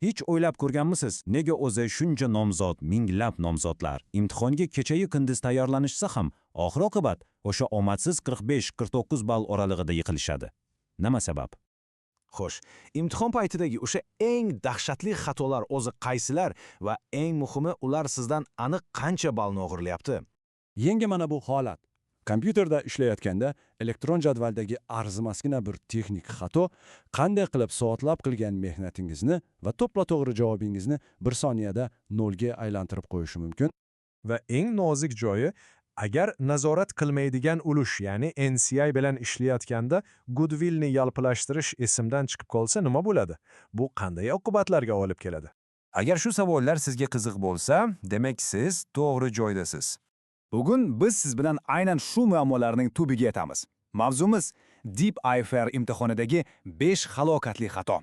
Hech o'ylab ko'rganmisiz, nega o'zi shuncha nomzod, minglab nomzodlar imtihonga kechayu kunduz tayyorlanishsa ham, oxir-oqibat o'sha omadsiz 45-49 ball oralig'ida yiqilishadi. Nima sabab? Xo'sh, imtihon paytidagi o'sha eng dahshatli xatolar o'zi qaysilar va eng muhimi ular sizdan aniq qancha ballni o'g'irlayapti? Yangi mana bu holat. Kompyuterda ishlayotganda elektron jadvaldagi arzimasgina bir texnik xato qanday qilib soatlab qilgan mehnatingizni va to'g'ri javobingizni bir soniyada nolga aylantirib qo'yishi mumkin. Va eng nozik joyi, agar nazorat qilmaydigan ulush, ya'ni NCI bilan ishlayotganda goodwillni yalpilashtirish esimdan chiqib qolsa nima bo'ladi? Bu qanday oqibatlarga olib keladi? Agar shu savollar sizga qiziq bo'lsa, demak siz to'g'ri joydasiz. Bugun biz siz bilan aynan shu muammolarning tubiga yetamiz. Mavzumiz Deep IFR imtihonidagi 5 halokatli xato.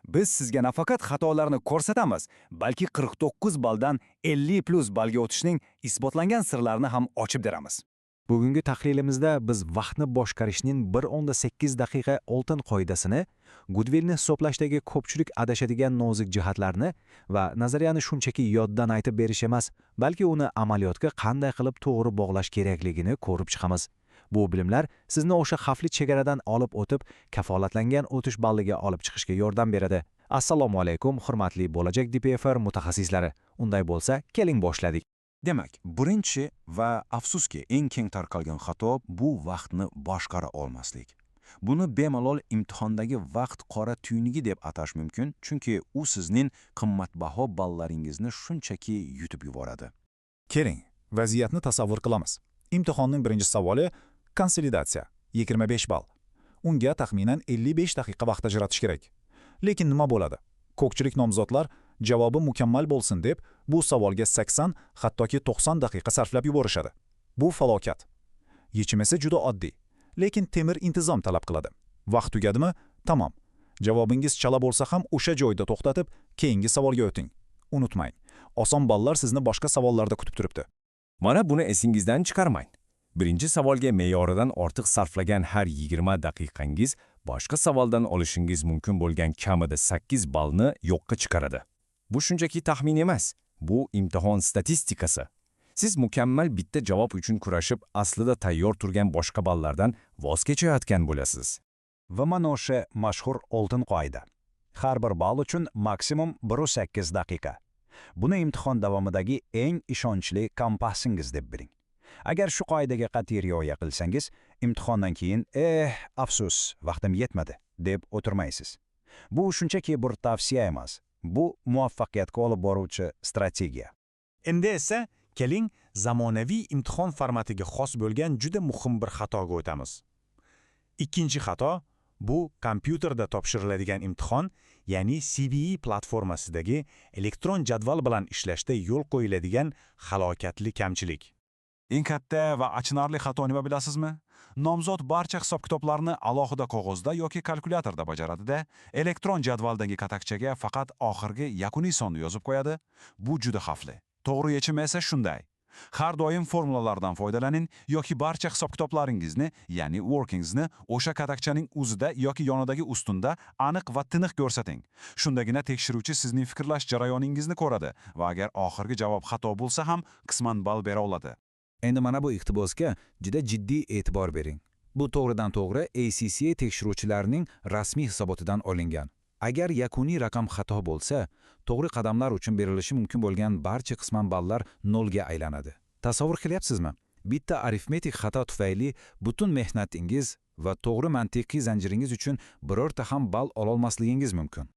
Biz sizga nafaqat xatolarni ko'rsatamiz, balki 49 balldan 50+ ballga o'tishning isbotlangan sirlarini ham ochib beramiz. Bugungi tahlilimizda biz vaqtni boshqarishning 1.8 daqiqa oltin qoidasini, goodwillni hisoblashdagi ko'pchilik adashadigan nozik jihatlarni va nazariyani shunchaki yoddan aytib berish emas, balki uni amaliyotga qanday qilib to'g'ri bog'lash kerakligini ko'rib chiqamiz. Bu bilimlar sizni o'sha xavfli chegaradan olib o'tib, kafolatlangan o'tish balliga olib chiqishga yordam beradi. Assalomu alaykum, hurmatli bo'lajak DPFR mutaxassislari. Unday bo'lsa, keling boshladik. Demak, birinchi va afsuski eng keng tarqalgan xato bu vaqtni boshqara olmaslik. Buni bemalol imtihondagi vaqt qora tuynigi deb atash mumkin, chunki u sizning qimmatbaho ballaringizni shunchaki yutib yuboradi. Keling, vaziyatni tasavvur qilamiz. Imtihonning birinchi savoli konsolidatsiya 25 ball. Unga taxminan 55 daqiqa vaqt ajratish kerak. Lekin nima bo'ladi? Ko'pchilik nomzodlar javobi mukammal bo'lsin deb bu savolga 80, hattoki 90 daqiqa sarflab yuborishadi. Bu falokat. Yechim esa juda oddiy, lekin temir intizom talab qiladi. Vaqt tugadimi? Tamom. Javobingiz chala bo'lsa ham o'sha joyda to'xtatib, keyingi savolga o'ting. Unutmang, oson ballar sizni boshqa savollarda kutib turibdi. Mana buni esingizdan chiqarmang. Birinchi savolga me'yoridan ortiq sarflagan har 20 daqiqangiz boshqa savoldan olishingiz mumkin bo'lgan kamida 8 ballni yo'qqa chiqaradi. Bu shunchaki taxmin emas, bu imtihon statistikasi. Siz mukammal bitta javob uchun kurashib, aslida tayyor turgan boshqa ballardan voz kechayotgan bo'lasiz. Va mana o'sha mashhur oltin qoida. Har bir ball uchun maksimum 1.8 daqiqa. Buni imtihon davomidagi eng ishonchli kompassingiz deb biling. Agar shu qoidaga qat'iy rioya qilsangiz, imtihondan keyin afsus, vaqtim yetmadi deb o'tirmaysiz. Bu shunchaki bir tavsiya emas. Bu muvaffaqiyatga olib boruvchi strategiya. Endi esa keling zamonaviy imtihon formatiga xos bo'lgan juda muhim bir xatoga o'tamiz. Ikkinchi xato bu kompyuterda topshiriladigan imtihon, ya'ni CBE platformasidagi elektron jadval bilan ishlashda yo'l qo'yiladigan halokatli kamchilik. Eng katta va achinarli xato nima bilasizmi? Nomzod barcha hisob-kitoblarni alohida qog'ozda yoki kalkulyatorda bajaradi-da, elektron jadvaldagi katakchaga faqat oxirgi yakuniy sonni yozib qo'yadi. Bu juda xavfli. To'g'ri yechim esa shunday. Har doim formulalardan foydalaning yoki barcha hisob-kitoblaringizni, ya'ni workingsni o'sha katakchaning o'zida yoki yonidagi ustunda aniq va tiniq ko'rsating. Shundagina tekshiruvchi sizning fikrlash jarayoningizni ko'radi va agar oxirgi javob xato bo'lsa ham qisman ball bera oladi. Endi mana bu iqtibosga juda jiddiy e'tibor bering. Bu to'g'ridan-to'g'ri ACCA tekshiruvchilarining rasmiy hisobotidan olingan. Agar yakuniy raqam xato bo'lsa, to'g'ri qadamlar uchun berilishi mumkin bo'lgan barcha qisman ballar nolga aylanadi. Tasavvur qilyapsizmi? Bitta arifmetik xato tufayli butun mehnatingiz va to'g'ri mantiqiy zanjiringiz uchun birorta ham ball ololmasligingiz mumkin.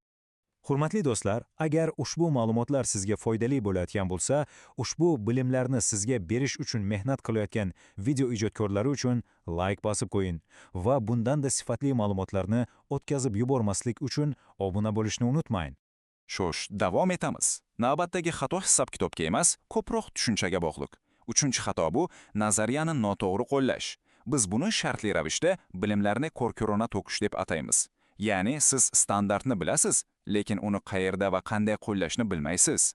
Hurmatli do'stlar, agar ushbu ma'lumotlar sizga foydali bo'layotgan bo'lsa, ushbu bilimlarni sizga berish uchun mehnat qilayotgan video ijodkorlari uchun like bosib qo'ying va bundanda sifatli ma'lumotlarni o'tkazib yubormaslik uchun obuna bo'lishni unutmang. Shosh, davom etamiz. Navbatdagi xato hisob-kitobga emas, ko'proq tushunchaga bog'liq. Uchinchi xato bu nazariyani noto'g'ri qo'llash. Biz buni shartli ravishda bilimlarni ko'rko'rona to'qish deb ataymiz. Ya'ni siz standartni bilasiz, lekin uni qayerda va qanday qo'llashni bilmaysiz.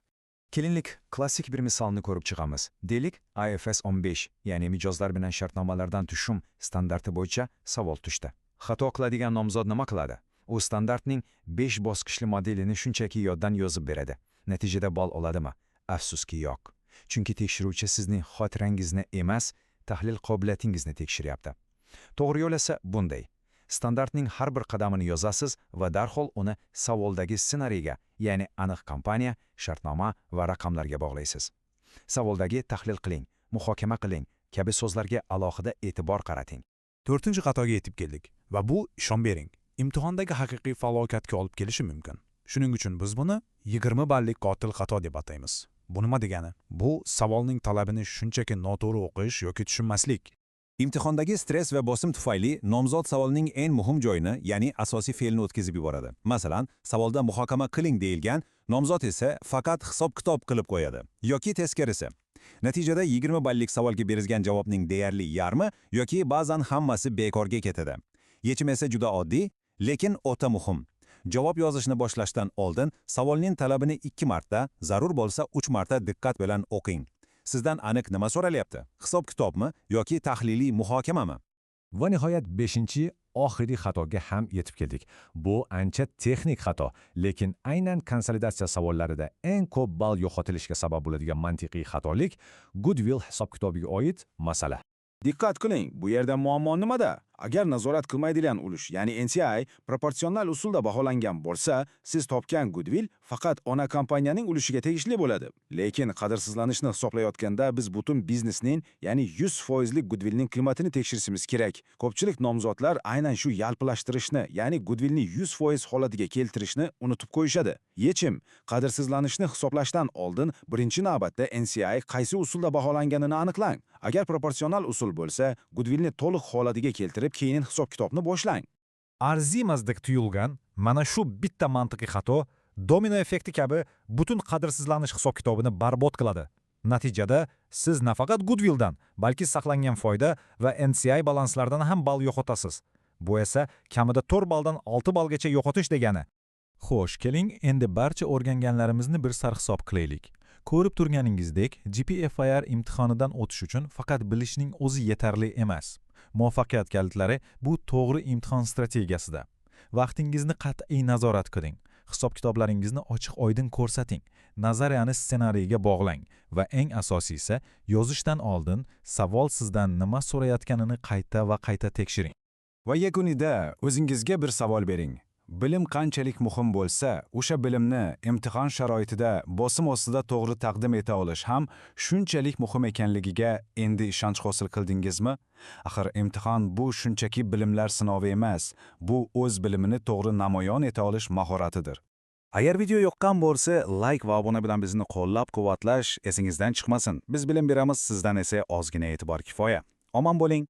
Kelinlik klassik bir misolni ko'rib chiqamiz. Deylik, IFS 15, ya'ni mijozlar bilan shartnomalardan tushum standarti bo'yicha savol tushdi. Xato qiladigan nomzod nima qiladi? U standartning 5 bosqichli modelini shunchaki yoddan yozib beradi. Natijada ball oladimi? Afsuski yo'q. Chunki tekshiruvchi sizning xotirangizni emas, tahlil qobiliyatingizni tekshiryapti. To'g'ri yo'l esa bunday. Standartning har bir qadamini yozasiz va darhol uni savoldagi ssenariyga, ya'ni aniq kompaniya, shartnoma va raqamlarga bog'laysiz. Savoldagi tahlil qiling, muhokama qiling kabi so'zlarga alohida e'tibor qarating. 4-xatoga yetib keldik va bu, ishon bering, imtihondagi haqiqiy falokatga olib kelishi mumkin. Shuning uchun biz buni 20 ballik qotil xato deb ataymiz. Bu nima degani? Bu savolning talabini shunchaki noto'g'ri o'qish yoki tushunmaslik. Imtihondagi stress va bosim tufayli nomzod savolning eng muhim joyini, ya'ni asosiy fe'lni o'tkazib yuboradi. Masalan, savolda muhokama qiling deyilgan, nomzod esa faqat hisob-kitob qilib qo'yadi yoki teskarisi. Natijada 20 ballik savolga berilgan javobning deyarli yarmi yoki ba'zan hammasi bekorga ketadi. Yechim esa juda oddiy, lekin o'ta muhim. Javob yozishni boshlashdan oldin savolning talabini 2 marta, zarur bo'lsa 3 marta diqqat bilan o'qing. Sizdan aniq nima so'ralyapti? Hisob-kitobmi yoki tahliliy muhokamami? Va nihoyat 5-oxirgi xatoga ham yetib keldik. Bu ancha texnik xato, lekin aynan konsolidatsiya savollarida eng ko'p ball yo'qotilishga sabab bo'ladigan mantiqiy xatolik Goodwill hisob-kitobiga oid masala. Diqqat qiling, bu yerda muammo nimada? Agar nazorat qilmaydigan ulush, ya'ni NCI proporsional usulda baholangan bo'lsa, siz topgan Goodwill faqat ona kompaniyaning ulushiga tegishli bo'ladi. Lekin qadrsizlanishni hisoblayotganda biz butun biznesning, ya'ni 100% lik Goodwillning qiymatini tekshirishimiz kerak. Ko'pchilik nomzodlar aynan shu yalpilashtirishni, ya'ni Goodwillni 100% holatiga keltirishni unutib qo'yishadi. Yechim: qadrsizlanishni hisoblashdan oldin birinchi navbatda NCI qaysi usulda baholanganini aniqlang. Agar proporsional usul bo'lsa, Goodwillni to'liq holatiga keltirib keyin hisob-kitobni boshlang. Arzimasdek tuyulgan mana shu bitta mantiqiy xato domino effekti kabi butun qadrsizlanish hisob-kitobini barbod qiladi. Natijada siz nafaqat Goodwilldan, balki saqlangan foyda va NCI balanslardan ham ball yo'qotasiz. Bu esa kamida 4 balldan 6 ballgacha yo'qotish degani. Xo'sh, keling, endi barcha o'rganganlarimizni bir sarhisob qilaylik. Ko'rib turganingizdek, GPFIR imtihonidan o'tish uchun faqat bilishning o'zi yetarli emas. Muvaffaqiyat kalitlari bu to'g'ri imtihon strategiyasida. Vaqtingizni qat'iy nazorat qiling. Hisob-kitoblaringizni ochiq-oydin ko'rsating. Nazariyani ssenariyga bog'lang va eng asosiysi, yozishdan oldin savol sizdan nima so'rayotganini qayta tekshiring. Va yakunida o'zingizga bir savol bering. Bilim qanchalik muhim bo'lsa, o'sha bilimni imtihon sharoitida bosim ostida to'g'ri taqdim eta olish ham shunchalik muhim ekanligiga endi ishonch hosil qildingizmi? Axir imtihon bu shunchaki bilimlar sinovi emas, bu o'z bilimini to'g'ri namoyon eta olish mahoratidir. Agar video yoqqan bo'lsa, like va obuna bilan bizni qo'llab-quvvatlash esingizdan chiqmasin. Biz bilim beramiz, sizdan esa ozgina e'tibor kifoya. Omon bo'ling.